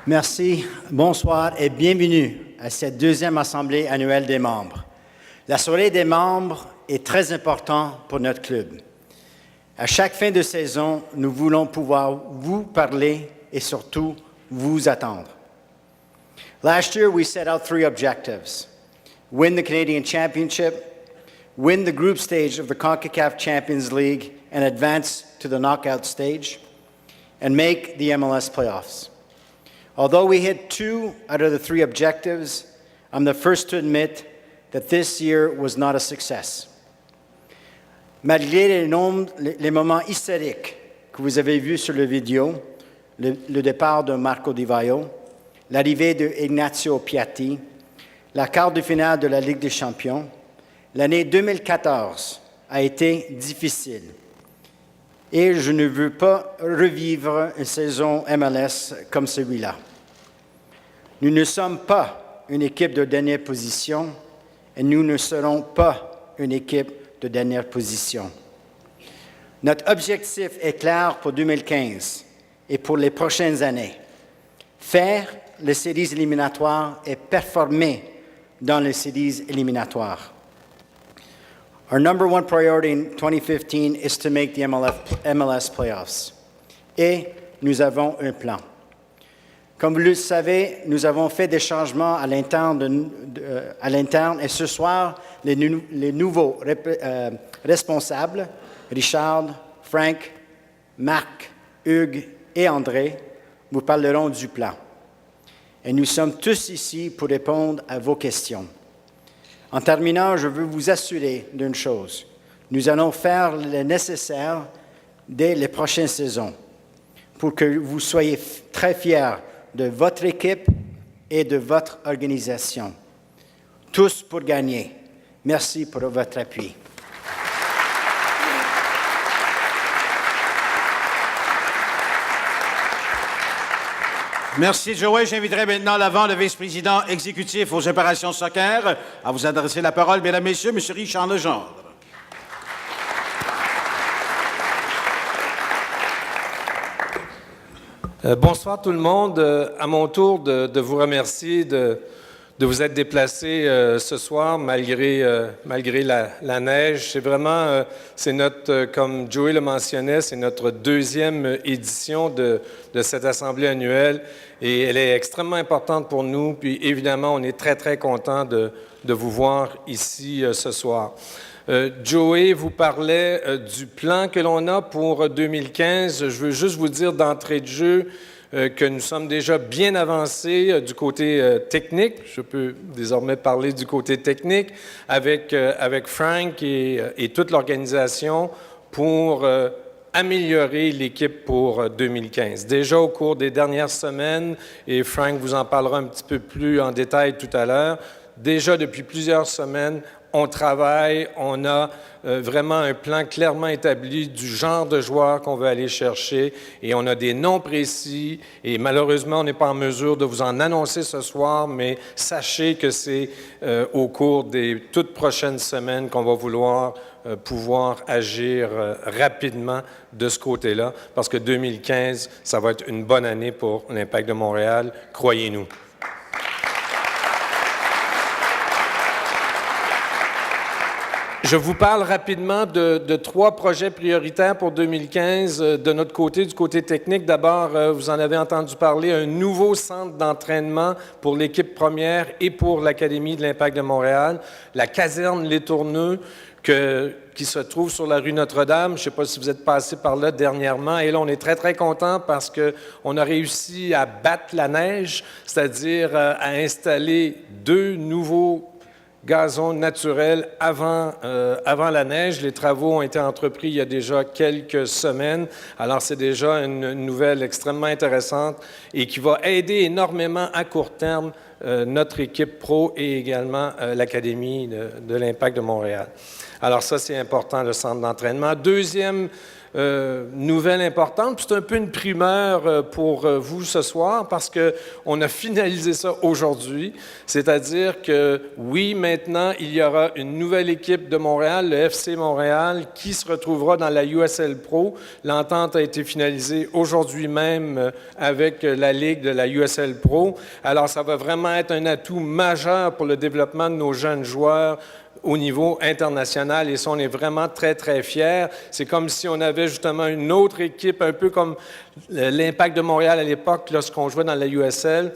Merci, bonsoir et bienvenue à cette deuxième assemblée annuelle des membres. La soirée des membres est très importante pour notre club. À chaque fin de saison, nous voulons pouvoir vous parler et surtout vous attendre. Last year, we set out 3 objectives: win the Canadian Championship, win the group stage of the CONCACAF Champions League and advance to the knockout stage, and make the MLS playoffs. Although we hit 2 out of the 3 objectives, I'm the first to admit that this year was not a success. Malgré les moments historiques que vous avez vus sur la vidéo, le départ de Marco Di Vaio, l'arrivée de Ignacio Piatti, la quart de finale de la Ligue des Champions, l'année 2014 a été difficile. Et je ne veux pas revivre une saison MLS comme celui-là. Nous ne sommes pas une équipe de dernière position et nous ne serons pas une équipe de dernière position. Notre objectif est clair pour 2015 et pour les prochaines années. Faire les séries éliminatoires et performer dans les séries éliminatoires. Our number 1 priority in 2015 is to make the MLS playoffs. Et nous avons un plan. Comme vous le savez, nous avons fait des changements à l'interne et ce soir, les nouveaux responsables, Richard, Frank, Marc, Hugues et André, vous parleront du plan. Et nous sommes tous ici pour répondre à vos questions. En terminant, je veux vous assurer d'une chose. Nous allons faire le nécessaire dès les prochaines saisons pour que vous soyez très fiers de votre équipe et de votre organisation. Tous pour gagner. Merci pour votre appui. Merci, Joey. J'inviterai maintenant à l'avant le vice-président exécutif aux opérations soccer à vous adresser la parole, mesdames, messieurs, M. Richard Legendre. Bonsoir tout le monde. À mon tour de vous remercier de vous être déplacés ce soir malgré la neige. C'est vraiment, comme Joey le mentionnait, c'est notre 2e édition de cette assemblée annuelle et elle est extrêmement importante pour nous. Puis évidemment, on est très, très content de vous voir ici ce soir. Joey vous parlait du plan que l'on a pour 2015. Je veux juste vous dire d'entrée de jeu que nous sommes déjà bien avancés du côté technique. Je peux désormais parler du côté technique avec Frank et toute l'organisation pour améliorer l'équipe pour 2015. Déjà au cours des dernières semaines, et Frank vous en parlera un petit peu plus en détail tout à l'heure, déjà depuis plusieurs semaines, on travaille, on a vraiment un plan clairement établi du genre de joueurs qu'on veut aller chercher et on a des noms précis et malheureusement, on n'est pas en mesure de vous en annoncer ce soir, mais sachez que c'est au cours des toutes prochaines semaines qu'on va vouloir pouvoir agir rapidement de ce côté-là parce que 2015, ça va être une bonne année pour l'Impact de Montréal, croyez-nous. Je vous parle rapidement de 3 projets prioritaires pour 2015 de notre côté, du côté technique. D'abord, vous en avez entendu parler, un nouveau centre d'entraînement pour l'équipe première et pour l'Académie de l'Impact de Montréal, la caserne Les Tourneux, qui se trouve sur la rue Notre-Dame. Je ne sais pas si vous êtes passé par là dernièrement. Et là, on est très, très contents parce qu'on a réussi à battre la neige, c'est-à-dire à installer 2 nouveaux gazon naturel avant la neige. Les travaux ont été entrepris il y a déjà quelques semaines. Alors, c'est déjà une nouvelle extrêmement intéressante et qui va aider énormément à court terme notre équipe pro et également l'Académie de l'Impact de Montréal. Alors ça, c'est important, le centre d'entraînement. Deuxième nouvelle importante. C'est un peu une primeur pour vous ce soir parce qu'on a finalisé ça aujourd'hui. C'est-à-dire que oui, maintenant, il y aura une nouvelle équipe de Montréal, le FC Montréal, qui se retrouvera dans la USL Pro. L'entente a été finalisée aujourd'hui même avec la Ligue de la USL Pro. Alors, ça va vraiment être un atout majeur pour le développement de nos jeunes joueurs au niveau international, et ça, on est vraiment très, très fiers. C'est comme si on avait justement une autre équipe, un peu comme l'Impact de Montréal à l'époque, lorsqu'on jouait dans la USL,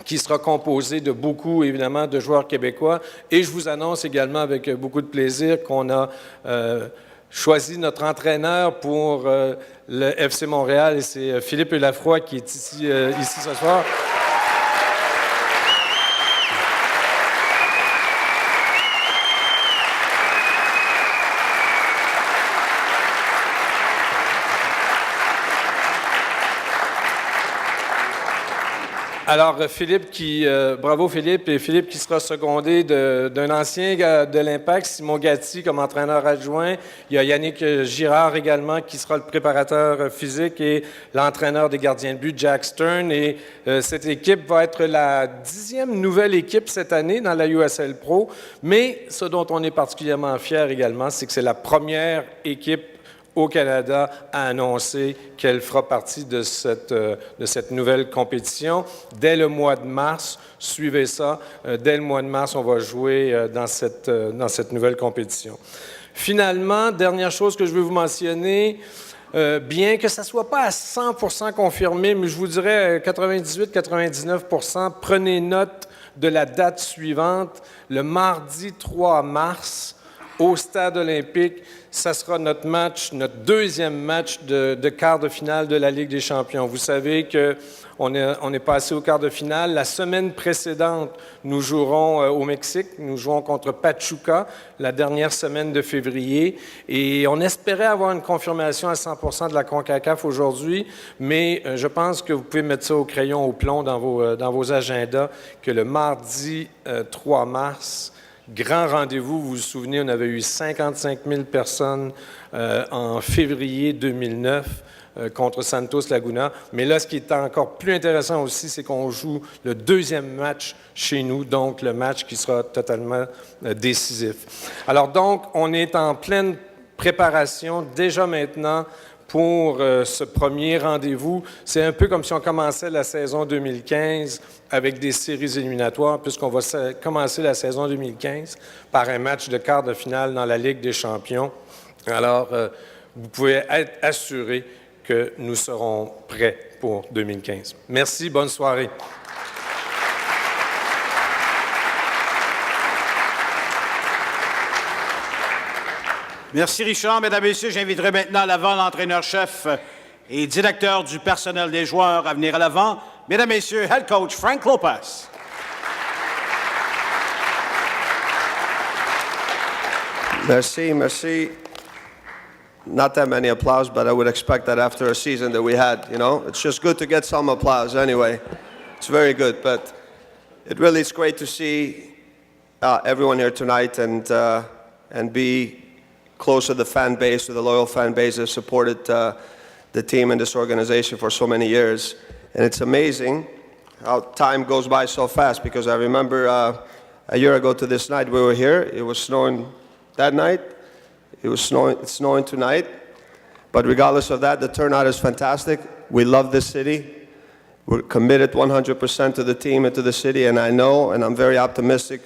qui sera composée de beaucoup, évidemment, de joueurs québécois. Et je vous annonce également avec beaucoup de plaisir qu'on a choisi notre entraîneur pour le FC Montréal, et c'est Philippe Lafroy qui est ici ce soir. Alors, bravo Philippe, et Philippe qui sera secondé d'un ancien de l'Impact, Simon Gatti, comme entraîneur adjoint. Il y a Yannick Girard également, qui sera le préparateur physique, et l'entraîneur des gardiens de but, Jack Stern. Et cette équipe va être la 10e nouvelle équipe cette année dans la USL Pro. Mais ce dont on est particulièrement fiers également, c'est que c'est la première équipe au Canada a annoncé qu'elle fera partie de cette nouvelle compétition. Dès le mois de mars, suivez ça, dès le mois de mars, on va jouer dans cette nouvelle compétition. Finalement, dernière chose que je veux vous mentionner, bien que ça ne soit pas à 100% confirmé, mais je vous dirais 98-99%, prenez note de la date suivante, le mardi 3 mars, au Stade olympique. Ça sera notre deuxième match de quart de finale de la Ligue des champions. Vous savez qu'on est passé au quart de finale. La semaine précédente, nous jouerons au Mexique. Nous jouons contre Pachuca la dernière semaine de février. Et on espérait avoir une confirmation à 100% de la CONCACAF aujourd'hui, mais je pense que vous pouvez mettre ça au crayon au plomb dans vos agendas, que le mardi 3 mars, grand rendez-vous, vous vous souvenez, on avait eu 55 000 personnes en février 2009 contre Santos Laguna. Mais là, ce qui est encore plus intéressant aussi, c'est qu'on joue le deuxième match chez nous, donc le match qui sera totalement décisif. Alors donc, on est en pleine préparation déjà maintenant pour ce premier rendez-vous. C'est un peu comme si on commençait la saison 2015 avec des séries éliminatoires, puisqu'on va commencer la saison 2015 par un match de quart de finale dans la Ligue des champions. Alors, vous pouvez être assurés que nous serons prêts pour 2015. Merci, bonne soirée. Merci Richard. Mesdames et messieurs, j'inviterai maintenant à l'avant l'entraîneur-chef et directeur du personnel des joueurs à venir à l'avant. Mesdames et messieurs, head coach Frank Lopez. Merci. Not that many applause, but I would expect that after a season that we had, you know. It's just good to get some applause anyway. It's very good, but it really is great to see everyone here tonight and be close to the fan base, to the loyal fan base that supported the team and this organization for so many years. And it's amazing how time goes by so fast, because I remember a year ago to this night we were here. It was snowing that night. It's snowing tonight. But regardless of that, the turnout is fantastic. We love this city. We're committed 100% to the team and to the city, and I know, and I'm very optimistic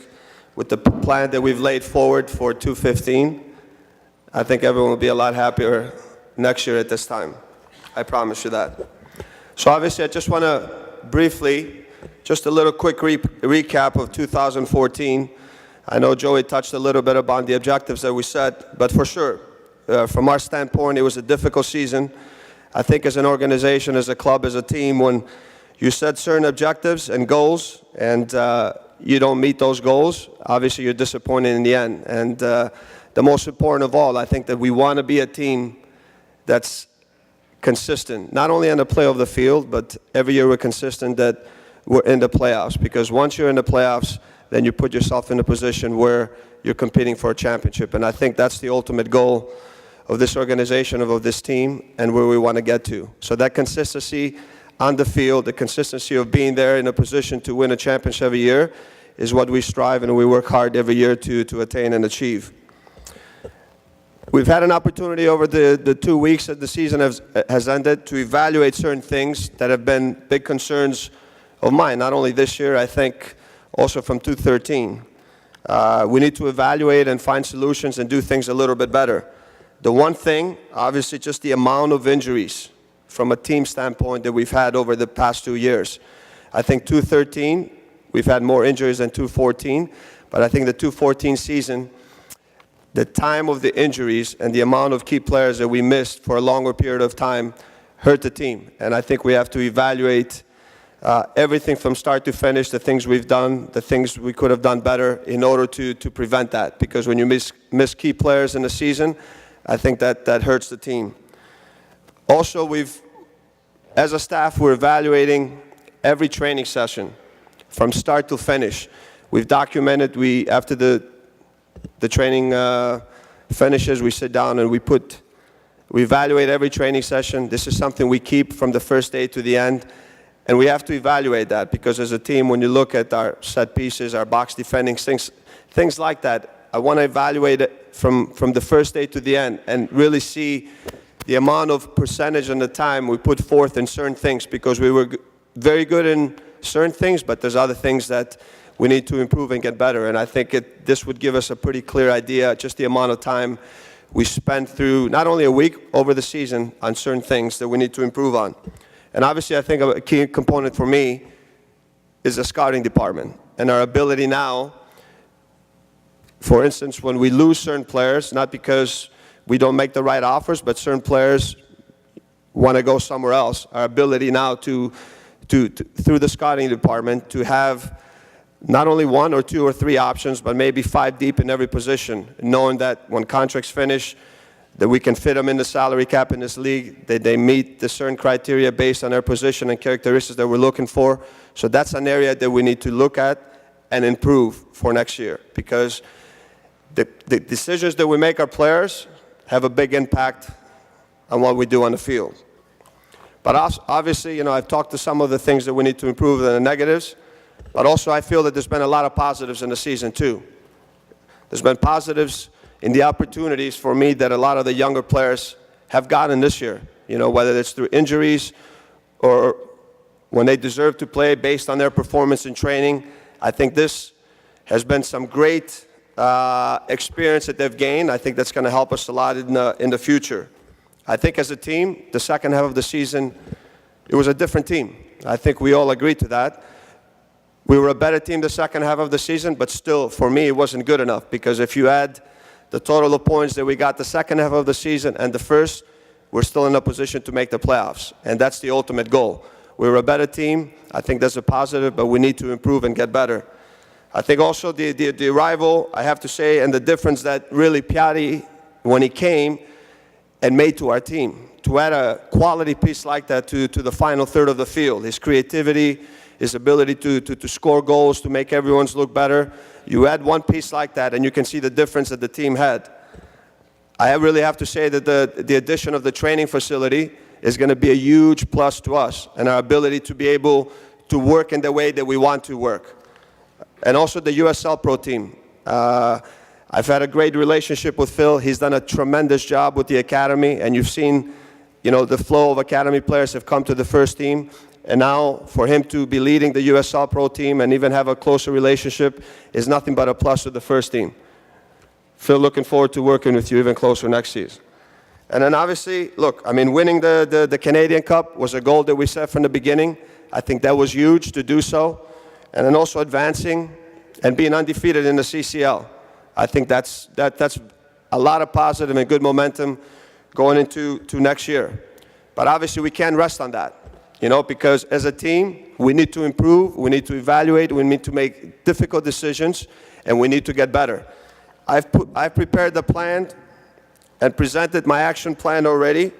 with the plan that we've laid forward for 2015. I think everyone will be a lot happier next year at this time. I promise you that. So obviously, I just want to briefly, just a little quick recap of 2014. I know Joey touched a little bit about the objectives that we set, but for sure, from our standpoint, it was a difficult season. I think as an organization, as a club, as a team, when you set certain objectives and goals and you don't meet those goals, obviously you're disappointed in the end. And the most important of all, I think that we want to be a team that's consistent, not only on the play of the field, but every year we're consistent that we're in the playoffs. Because once you're in the playoffs, then you put yourself in a position where you're competing for a championship. And I think that's the ultimate goal of this organization, of this team, and where we want to get to. So that consistency on the field, the consistency of being there in a position to win a championship every year is what we strive and we work hard every year to attain and achieve. We've had an opportunity over the 2 weeks that the season has ended to evaluate certain things that have been big concerns of mine, not only this year, I think also from 2013. We need to evaluate and find solutions and do things a little bit better. The one thing, obviously, just the amount of injuries from a team standpoint that we've had over the past 2 years. I think 2013, we've had more injuries than 2014, but I think the 2014 season, the time of the injuries and the amount of key players that we missed for a longer period of time hurt the team. And I think we have to evaluate everything from start to finish, the things we've done, the things we could have done better in order to prevent that. Because when you miss key players in the season, I think that hurts the team. Also, as a staff, we're evaluating every training session from start to finish. We've documented, after the training finishes, we sit down and we evaluate every training session. This is something we keep from the first day to the end. And we have to evaluate that because as a team, when you look at our set pieces, our box defending, things like that, I want to evaluate it from the first day to the end and really see the amount of percentage and the time we put forth in certain things because we were very good in certain things, but there's other things that we need to improve and get better. And I think this would give us a pretty clear idea, just the amount of time we spent through not only a week over the season on certain things that we need to improve on. And obviously, I think a key component for me is the scouting department and our ability now, for instance, when we lose certain players, not because we don't make the right offers, but certain players want to go somewhere else, our ability now to through the scouting department, to have not only 1 or 2 or 3 options, but maybe 5 deep in every position, knowing that when contracts finish, that we can fit them in the salary cap in this league, that they meet the certain criteria based on their position and characteristics that we're looking for. So that's an area that we need to look at and improve for next year because the decisions that we make our players have a big impact on what we do on the field. But obviously, I've talked to some of the things that we need to improve and the negatives, but also I feel that there's been a lot of positives in the season too. There's been positives in the opportunities for me that a lot of the younger players have gotten this year, whether it's through injuries or when they deserve to play based on their performance in training. I think this has been some great experience that they've gained. I think that's going to help us a lot in the future. I think as a team, the second half of the season, it was a different team. I think we all agree to that. We were a better team the second half of the season, but still, for me, it wasn't good enough because if you add the total of points that we got the second half of the season and the first, we're still in a position to make the playoffs. And that's the ultimate goal. We were a better team. I think that's a positive, but we need to improve and get better. I think also the arrival, I have to say, and the difference that really Piatti, when he came and made to our team, to add a quality piece like that to the final third of the field, his creativity, his ability to score goals, to make everyone's look better. You add one piece like that, and you can see the difference that the team had. I really have to say that the addition of the training facility is going to be a huge plus to us and our ability to be able to work in the way that we want to work. And also the USL Pro team. I've had a great relationship with Phil. He's done a tremendous job with the academy, and you've seen, the flow of academy players have come to the first team. And now for him to be leading the USL Pro team and even have a closer relationship is nothing but a plus to the first team. Phil, looking forward to working with you even closer next season. And then obviously, winning the Canadian Cup was a goal that we set from the beginning. I think that was huge to do so. And then also advancing and being undefeated in the CCL. I think that's a lot of positive and good momentum going into next year. But obviously we can't rest on that. Because as a team, we need to improve, we need to evaluate, we need to make difficult decisions, and we need to get better. I've prepared the plan and presented my action plan already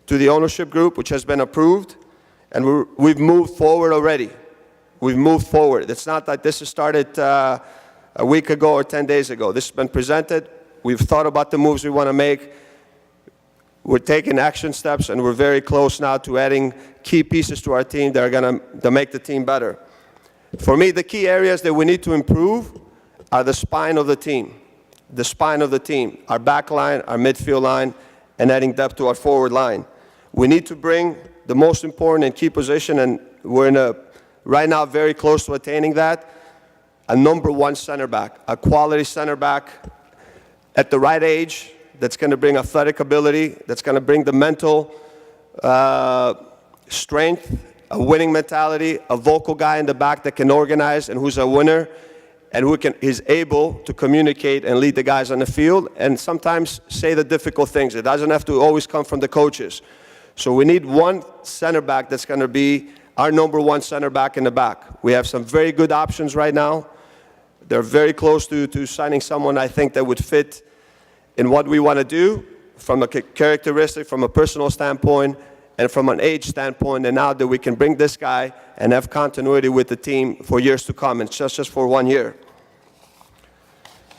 to the ownership group, which has been approved, and we've moved forward already. We've moved forward. It's not like this has started a week ago or 10 days ago. This has been presented. We've thought about the moves we want to make. We're taking action steps, and we're very close now to adding key pieces to our team that are going to make the team better. For me, the key areas that we need to improve are the spine of the team. The spine of the team, our back line, our midfield line, and adding depth to our forward line. We need to bring the most important and key position, and we're right now very close to attaining that, a number one center back, a quality center back at the right age that's going to bring athletic ability, that's going to bring the mental strength, a winning mentality, a vocal guy in the back that can organize and who's a winner, and who is able to communicate and lead the guys on the field and sometimes say the difficult things. It doesn't have to always come from the coaches. So we need one center back that's going to be our number one center back in the back. We have some very good options right now. They're very close to signing someone I think that would fit in what we want to do from a characteristic, from a personal standpoint, and from an age standpoint, and now that we can bring this guy and have continuity with the team for years to come, and just for 1 year.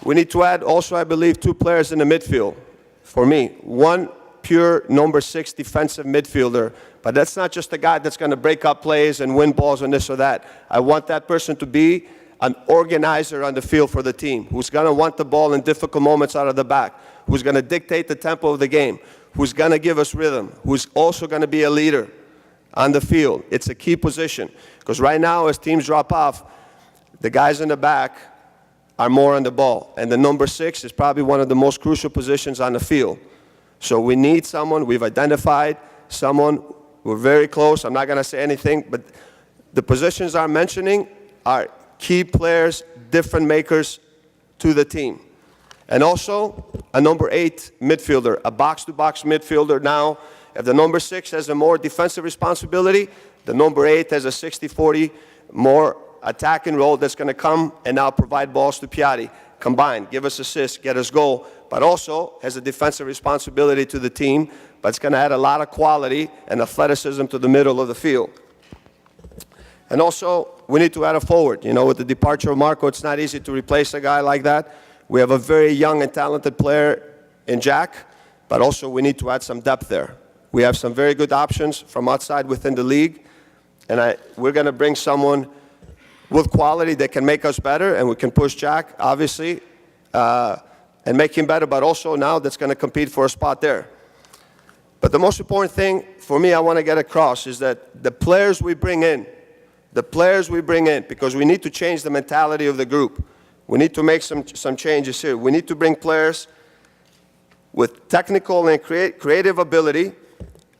We need to add also, I believe, 2 players in the midfield for me. One pure number 6 defensive midfielder, but that's not just a guy that's going to break up plays and win balls and this or that. I want that person to be an organizer on the field for the team, who's going to want the ball in difficult moments out of the back, who's going to dictate the tempo of the game, who's going to give us rhythm, who's also going to be a leader on the field. It's a key position, because right now as teams drop off, the guys in the back are more on the ball, and the number 6 is probably one of the most crucial positions on the field. So we need someone, we've identified someone, we're very close, I'm not going to say anything, but the positions I'm mentioning are key players, difference makers to the team. And also a number 8 midfielder, a box-to-box midfielder now. If the number 6 has a more defensive responsibility, the number 8 has a 60-40 more attacking role that's going to come and now provide balls to Piatti. Combine, give us assists, get us goal, but also has a defensive responsibility to the team, but it's going to add a lot of quality and athleticism to the middle of the field. And also, we need to add a forward. You know, with the departure of Marco, it's not easy to replace a guy like that. We have a very young and talented player in Jack, but also we need to add some depth there. We have some very good options from outside within the league, and we're going to bring someone with quality that can make us better, and we can push Jack, obviously, and make him better, but also now that's going to compete for a spot there. But the most important thing for me I want to get across is that the players we bring in, because we need to change the mentality of the group. We need to make some changes here. We need to bring players with technical and creative ability,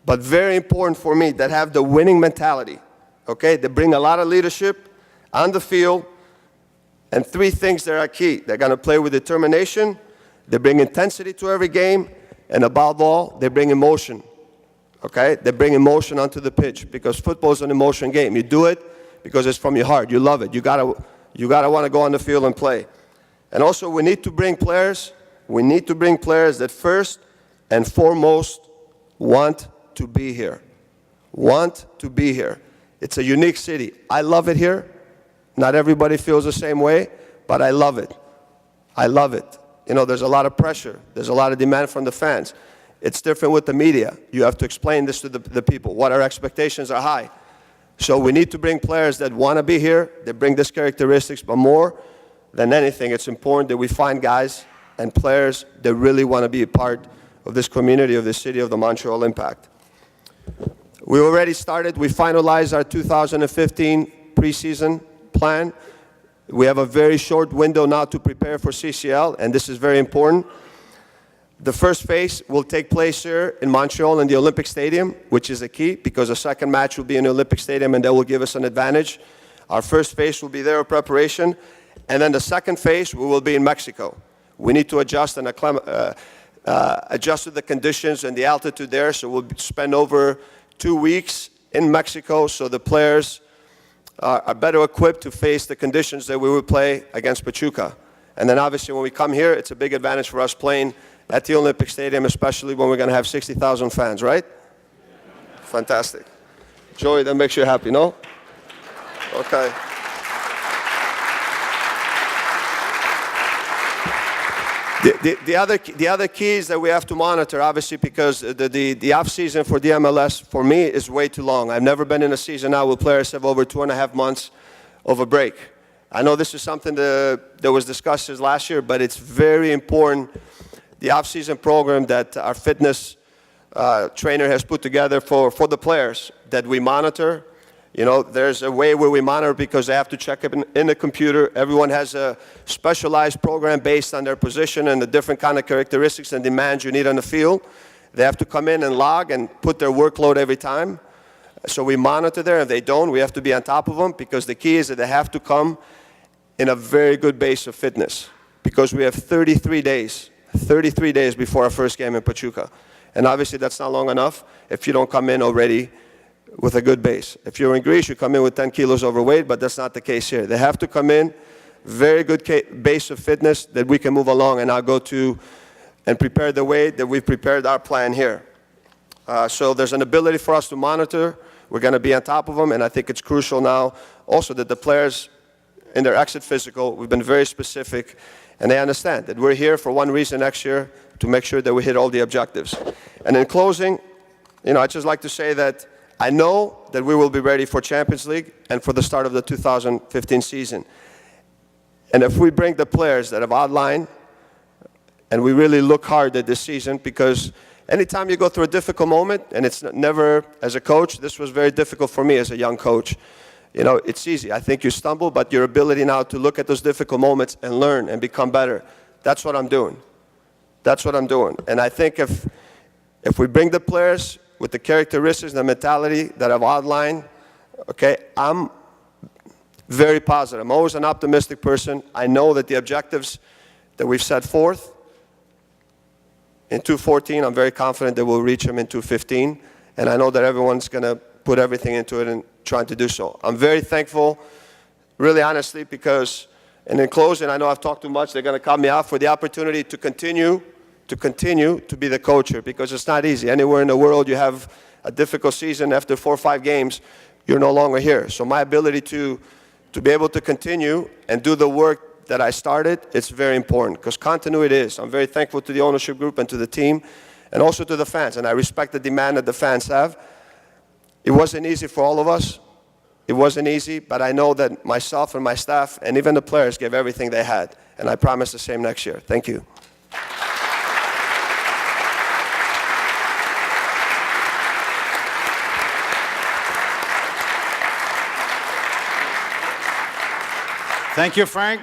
but very important for me, that have the winning mentality, okay? They bring a lot of leadership on the field, and 3 things that are key. They're going to play with determination, they bring intensity to every game, and above all, they bring emotion, okay? They bring emotion onto the pitch, because football is an emotion game. You do it because it's from your heart. You love it. You gotta want to go on the field and play. And also, we need to bring players that first and foremost want to be here. Want to be here. It's a unique city. I love it here. Not everybody feels the same way, but I love it. I love it. You know, there's a lot of pressure. There's a lot of demand from the fans. It's different with the media. You have to explain this to the people. What our expectations are high. So we need to bring players that want to be here, that bring these characteristics, but more than anything, it's important that we find guys and players that really want to be a part of this community, of the city of the Montreal Impact. We already started, we finalized our 2015 preseason plan. We have a very short window now to prepare for CCL, and this is very important. The first phase will take place here in Montreal in the Olympic Stadium, which is a key, because the second match will be in the Olympic Stadium, and that will give us an advantage. Our first phase will be there of preparation, and then the second phase, we will be in Mexico. We need to adjust and adjust to the conditions and the altitude there, so we'll spend over 2 weeks in Mexico, so the players are better equipped to face the conditions that we would play against Pachuca. And then obviously when we come here, it's a big advantage for us playing at the Olympic Stadium, especially when we're going to have 60,000 fans, right? Fantastic. Joey, that makes you happy, no? Okay. The other keys that we have to monitor, obviously, because the off season for the MLS for me is way too long. I've never been in a season now where players have over 2.5 months of a break. I know this is something that was discussed last year, but it's very important. The off season program that our fitness trainer has put together for the players that we monitor. You know, there's a way where we monitor because they have to check it in the computer. Everyone has a specialized program based on their position and the different kind of characteristics and demands you need on the field. They have to come in and log and put their workload every time. So we monitor there. If they don't, we have to be on top of them because the key is that they have to come in a very good base of fitness because we have 33 days before our first game in Pachuca. And obviously that's not long enough if you don't come in already with a good base. If you're in Greece, you come in with 10 kilos overweight, but that's not the case here. They have to come in, very good base of fitness that we can move along and now go to and prepare the way that we've prepared our plan here. So there's an ability for us to monitor. We're going to be on top of them, and I think it's crucial now also that the players in their exit physical, we've been very specific, and they understand that we're here for one reason next year, to make sure that we hit all the objectives. And in closing, you know, I'd just like to say that I know that we will be ready for Champions League and for the start of the 2015 season. And if we bring the players that have outlined and we really look hard at this season, because anytime you go through a difficult moment, and it's never, as a coach, this was very difficult for me as a young coach. You know, it's easy. I think you stumble, but your ability now to look at those difficult moments and learn and become better, that's what I'm doing. That's what I'm doing. And I think if we bring the players with the characteristics and the mentality that I've outlined, okay, I'm very positive. I'm always an optimistic person. I know that the objectives that we've set forth in 2014, I'm very confident that we'll reach them in 2015. And I know that everyone's going to put everything into it and trying to do so. I'm very thankful, really honestly, because, and in closing, I know I've talked too much. They're going to cut me off for the opportunity to continue to be the coach here, because it's not easy. Anywhere in the world you have a difficult season, after 4 or 5 games, you're no longer here. So my ability to be able to continue and do the work that I started, it's very important, because continuity is. I'm very thankful to the ownership group and to the team, and also to the fans, and I respect the demand that the fans have. It wasn't easy for all of us. It wasn't easy, but I know that myself and my staff and even the players gave everything they had, and I promise the same next year. Thank you. Thank you, Frank.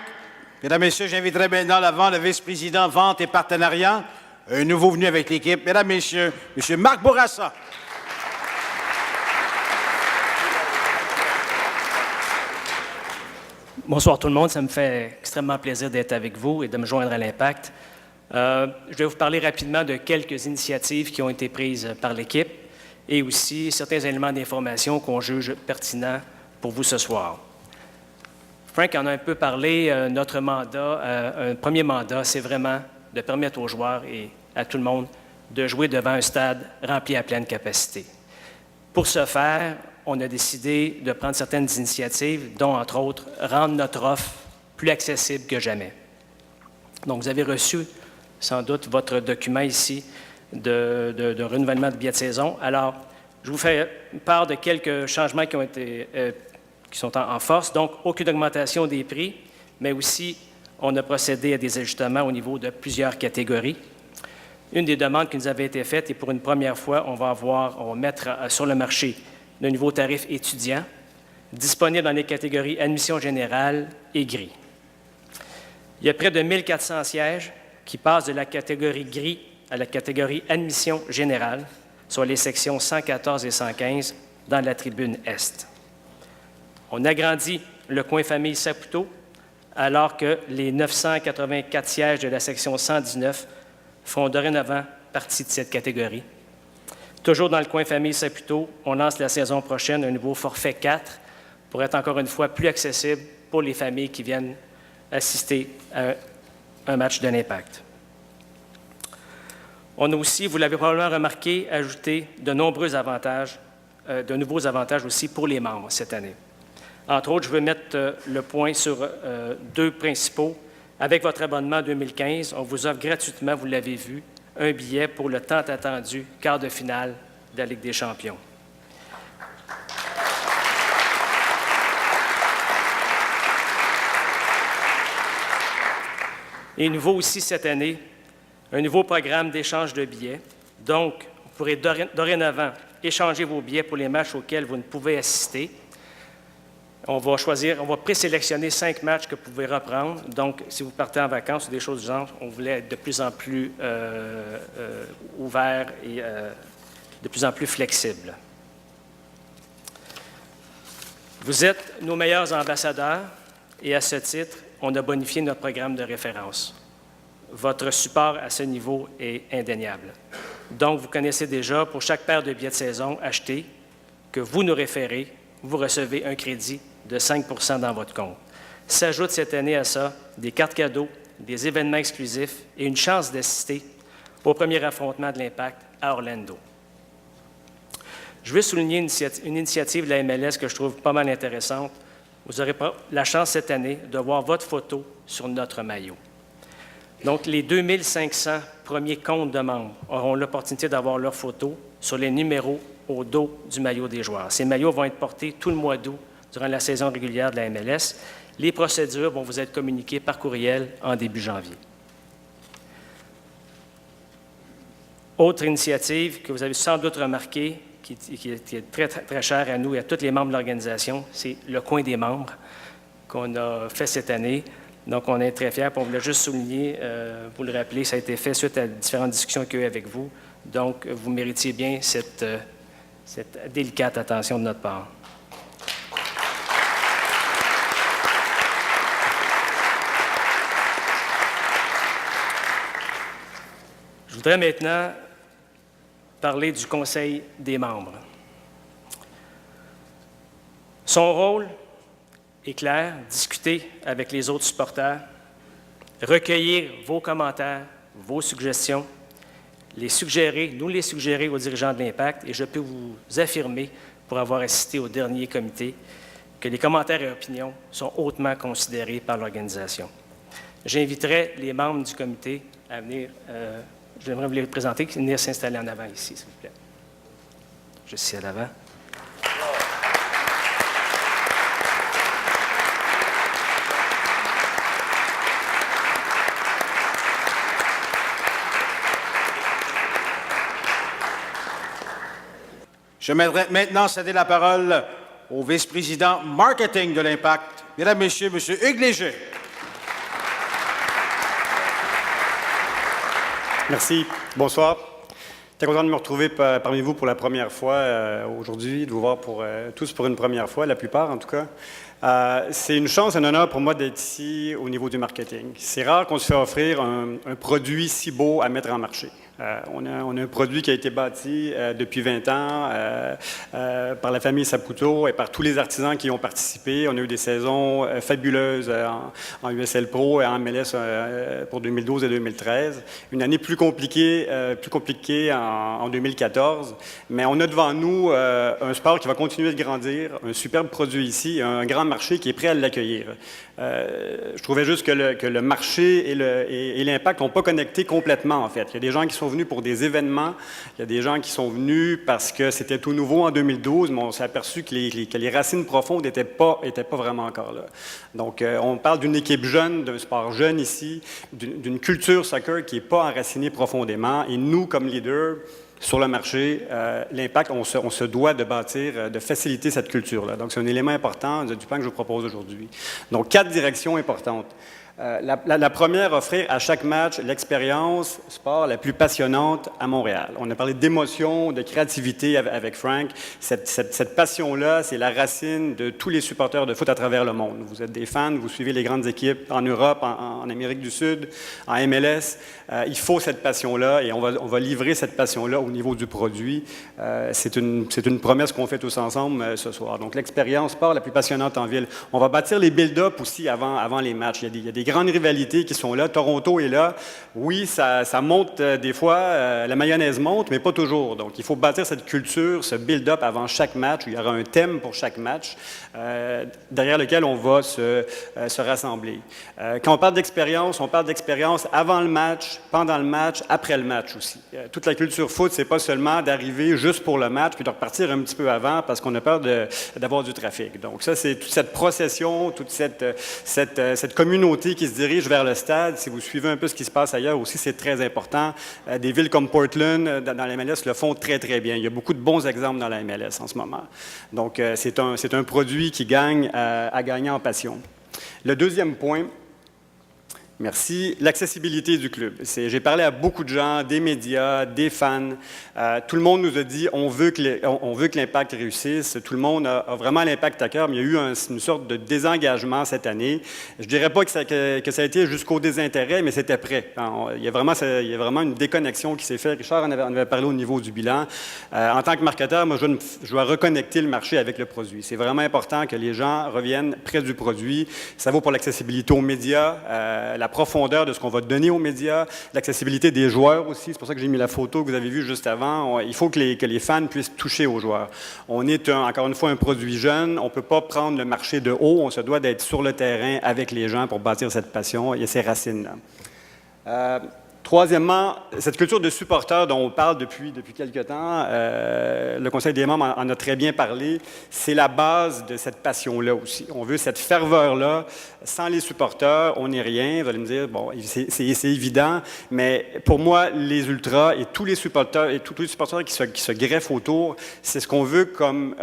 Mesdames, Messieurs, j'inviterai maintenant à l'avant le vice-président Vente et Partenariat, un nouveau venu avec l'équipe. Mesdames, Messieurs, M. Marc Bourassa. Bonsoir tout le monde, ça me fait extrêmement plaisir d'être avec vous et de me joindre à l'Impact. Je vais vous parler rapidement de quelques initiatives qui ont été prises par l'équipe et aussi certains éléments d'information qu'on juge pertinents pour vous ce soir. Frank en a un peu parlé, notre mandat, un premier mandat, c'est vraiment de permettre aux joueurs et à tout le monde de jouer devant un stade rempli à pleine capacité. Pour ce faire, on a décidé de prendre certaines initiatives, dont, entre autres, rendre notre offre plus accessible que jamais. Donc, vous avez reçu, sans doute, votre document ici de renouvellement de billets de saison. Alors, je vous fais part de quelques changements qui sont en force. Donc, aucune augmentation des prix, mais aussi, on a procédé à des ajustements au niveau de plusieurs catégories. Une des demandes qui nous avait été faite, et pour une première fois, on va mettre sur le marché le nouveau tarif étudiant, disponible dans les catégories admission générale et gris. Il y a près de 1400 sièges qui passent de la catégorie gris à la catégorie admission générale, soit les sections 114 et 115 dans la tribune Est. On agrandit le coin famille Saputo, alors que les 984 sièges de la section 119 font dorénavant partie de cette catégorie. Toujours dans le coin famille Saputo, on lance la saison prochaine un nouveau forfait 4 pour être encore une fois plus accessible pour les familles qui viennent assister à un match de l'Impact. On a aussi, vous l'avez probablement remarqué, ajouté de nombreux avantages, de nouveaux avantages aussi pour les membres cette année. Entre autres, je veux mettre le point sur deux principaux Avec votre abonnement 2015, on vous offre gratuitement, vous l'avez vu, un billet pour le tant attendu quart de finale de la Ligue des champions. Et nouveau aussi cette année, un nouveau programme d'échange de billets. Donc, vous pourrez dorénavant échanger vos billets pour les matchs auxquels vous ne pouvez assister. On va présélectionner 5 matchs que vous pouvez reprendre. Donc, si vous partez en vacances ou des choses du genre, on voulait être de plus en plus ouvert et de plus en plus flexible. Vous êtes nos meilleurs ambassadeurs et à ce titre, on a bonifié notre programme de référence. Votre support à ce niveau est indéniable. Donc, vous connaissez déjà, pour chaque paire de billets de saison achetés, que vous nous référez, vous recevez un crédit de 5 % dans votre compte. S'ajoute cette année à ça des cartes cadeaux, des événements exclusifs et une chance d'assister au premier affrontement de l'Impact à Orlando. Je veux souligner une initiative de la MLS que je trouve pas mal intéressante. Vous aurez la chance cette année de voir votre photo sur notre maillot. Donc, les 2500 premiers comptes de membres auront l'opportunité d'avoir leur photo sur les numéros au dos du maillot des joueurs. Ces maillots vont être portés tout le mois d'août durant la saison régulière de la MLS. Les procédures vont vous être communiquées par courriel en début janvier. Autre initiative que vous avez sans doute remarqué, qui est très, très chère à nous et à tous les membres de l'organisation, c'est le coin des membres qu'on a fait cette année. Donc, on est très fiers. On voulait juste souligner, vous le rappeler, ça a été fait suite à différentes discussions qu'il y a eu avec vous. Donc, vous méritiez bien cette délicate attention de notre part. Je voudrais maintenant parler du Conseil des membres. Son rôle est clair, discuter avec les autres supporters, recueillir vos commentaires, vos suggestions, nous les suggérer aux dirigeants de l'Impact, et je peux vous affirmer, pour avoir assisté au dernier comité, que les commentaires et opinions sont hautement considérés par l'organisation. J'inviterai les membres du comité à venir, j'aimerais vous les présenter, venir s'installer en avant ici, s'il vous plaît. Juste ici à l'avant. Je m'aimerais maintenant céder la parole au vice-président marketing de l'Impact. Mesdames, Messieurs, M. Hugues Léger. Merci. Bonsoir. Très content de me retrouver parmi vous pour la première fois aujourd'hui, de vous voir tous pour une première fois, la plupart en tout cas. C'est une chance, un honneur pour moi d'être ici au niveau du marketing. C'est rare qu'on se fait offrir un produit si beau à mettre en marché. On a un produit qui a été bâti depuis 20 ans par la famille Saputo et par tous les artisans qui y ont participé. On a eu des saisons fabuleuses en USL Pro et en MLS pour 2012 et 2013. Une année plus compliquée en 2014. Mais on a devant nous un sport qui va continuer de grandir, un superbe produit ici, un grand marché qui est prêt à l'accueillir. Je trouvais juste que le marché et l'Impact n'ont pas connecté complètement, en fait. Il y a des gens qui sont venus pour des événements, il y a des gens qui sont venus parce que c'était tout nouveau en 2012, mais on s'est aperçu que les racines profondes n'étaient pas vraiment encore là. Donc, on parle d'une équipe jeune, d'un sport jeune ici, d'une culture soccer qui n'est pas enracinée profondément. Et nous, comme leaders, sur le marché, l'Impact, on se doit de bâtir, de faciliter cette culture-là. Donc, c'est un élément important du plan que je vous propose aujourd'hui. Donc, 4 directions importantes. La première, offrir à chaque match l'expérience sport la plus passionnante à Montréal. On a parlé d'émotion, de créativité avec Frank. Cette passion-là, c'est la racine de tous les supporters de foot à travers le monde. Vous êtes des fans, vous suivez les grandes équipes en Europe, en Amérique du Sud, en MLS. Il faut cette passion-là et on va livrer cette passion-là au niveau du produit. C'est une promesse qu'on fait tous ensemble ce soir. Donc, l'expérience sport la plus passionnante en ville. On va bâtir les build-up aussi avant les matchs. Il y a des grandes rivalités qui sont là. Toronto est là. Oui, ça monte des fois, la mayonnaise monte, mais pas toujours. Donc, il faut bâtir cette culture, ce build-up avant chaque match. Il y aura un thème pour chaque match derrière lequel on va se rassembler. Quand on parle d'expérience avant le match, pendant le match, après le match aussi. Toute la culture foot, c'est pas seulement d'arriver juste pour le match puis de repartir un petit peu avant parce qu'on a peur d'avoir du trafic. Donc ça, c'est toute cette procession, toute cette communauté qui se dirige vers le stade. Si vous suivez un peu ce qui se passe ailleurs aussi, c'est très important. Des villes comme Portland, dans la MLS, le font très, très bien. Il y a beaucoup de bons exemples dans la MLS en ce moment. Donc, c'est un produit qui gagne à gagner en passion. Le deuxième point, merci. L'accessibilité du club. J'ai parlé à beaucoup de gens, des médias, des fans. Tout le monde nous a dit on veut que l'Impact réussisse. Tout le monde a vraiment l'Impact à cœur, mais il y a eu une sorte de désengagement cette année. Je ne dirais pas que ça a été jusqu'au désintérêt, mais c'était prêt. Il y a vraiment une déconnexion qui s'est faite. Richard en avait parlé au niveau du bilan. En tant que marketeur, moi, je dois reconnecter le marché avec le produit. C'est vraiment important que les gens reviennent près du produit. Ça vaut pour l'accessibilité aux médias, la profondeur de ce qu'on va donner aux médias, l'accessibilité des joueurs aussi. C'est pour ça que j'ai mis la photo que vous avez vue juste avant. Il faut que les fans puissent toucher aux joueurs. On est, encore une fois, un produit jeune. On ne peut pas prendre le marché de haut. On se doit d'être sur le terrain avec les gens pour bâtir cette passion et ces racines-là. Troisièmement, cette culture de supporters dont on parle depuis quelque temps, le Conseil des membres en a très bien parlé, c'est la base de cette passion-là aussi. On veut cette ferveur-là. Sans les supporters, on n'est rien. Vous allez me dire, bon, c'est évident, mais pour moi, les Ultras et tous les supporters qui se greffent autour, c'est ce qu'on veut comme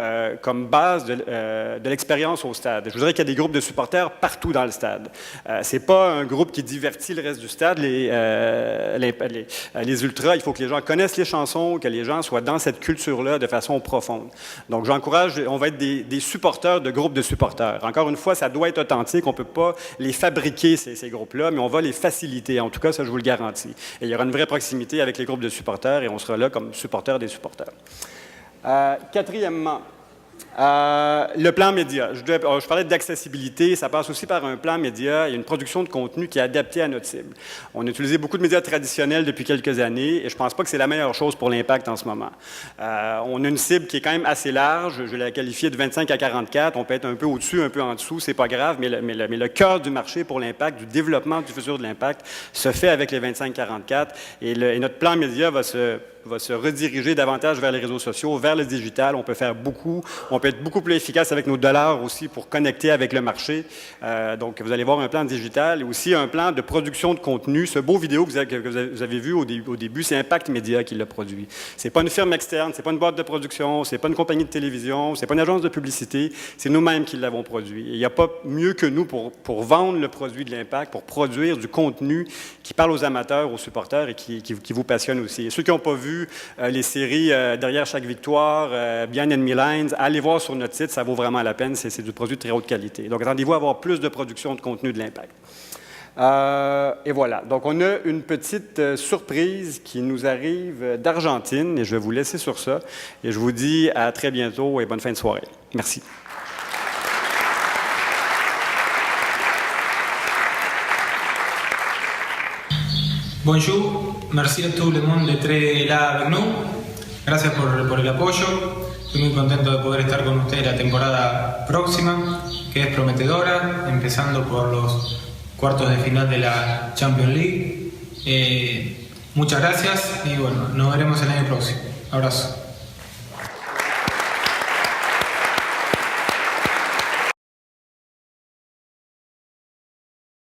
base de l'expérience au stade. Je voudrais qu'il y ait des groupes de supporters partout dans le stade. C'est pas un groupe qui divertit le reste du stade. Les Ultras, il faut que les gens connaissent les chansons, que les gens soient dans cette culture-là de façon profonde. Donc, j'encourage, on va être des supporters de groupes de supporters. Encore une fois, ça doit être authentique. On ne peut pas les fabriquer, ces groupes-là, mais on va les faciliter. En tout cas, ça, je vous le garantis. Et il y aura une vraie proximité avec les groupes de supporters et on sera là comme supporters des supporters. Quatrièmement, le plan média. Je parlais d'accessibilité, ça passe aussi par un plan média et une production de contenu qui est adaptée à notre cible. On a utilisé beaucoup de médias traditionnels depuis quelques années et je ne pense pas que c'est la meilleure chose pour l'Impact en ce moment. On a une cible qui est quand même assez large, je l'ai qualifiée de 25 à 44, on peut être un peu au-dessus, un peu en dessous, c'est pas grave, mais le cœur du marché pour l'Impact, du développement du futur de l'Impact, se fait avec les 25-44 et notre plan média va se rediriger davantage vers les réseaux sociaux, vers le digital. On peut faire beaucoup. On peut être beaucoup plus efficace avec nos dollars aussi pour connecter avec le marché. Donc, vous allez voir un plan digital et aussi un plan de production de contenu. Ce beau vidéo que vous avez vu au début, c'est Impact Média qui l'a produit. C'est pas une firme externe, c'est pas une boîte de production, c'est pas une compagnie de télévision, c'est pas une agence de publicité, c'est nous-mêmes qui l'avons produit. Et il n'y a pas mieux que nous pour vendre le produit de l'Impact, pour produire du contenu qui parle aux amateurs, aux supporters et qui vous passionne aussi. Et ceux qui n'ont pas vu les séries Derrière chaque victoire, Behind Enemy Lines, allez voir sur notre site, ça vaut vraiment la peine, c'est du produit de très haute qualité. Donc, attendez-vous à avoir plus de production de contenu de l'Impact. Et voilà, donc on a une petite surprise qui nous arrive d'Argentine et je vais vous laisser sur ça et je vous dis à très bientôt et bonne fin de soirée. Merci. Bonjour, merci a tout le monde d'être là avec nous. Gracias por el apoyo. Estoy muy contento de poder estar con ustedes la temporada próxima, que es prometedora, empezando por los cuartos de final de la Champions League. Muchas gracias y bueno, nos veremos el año próximo. Abrazo.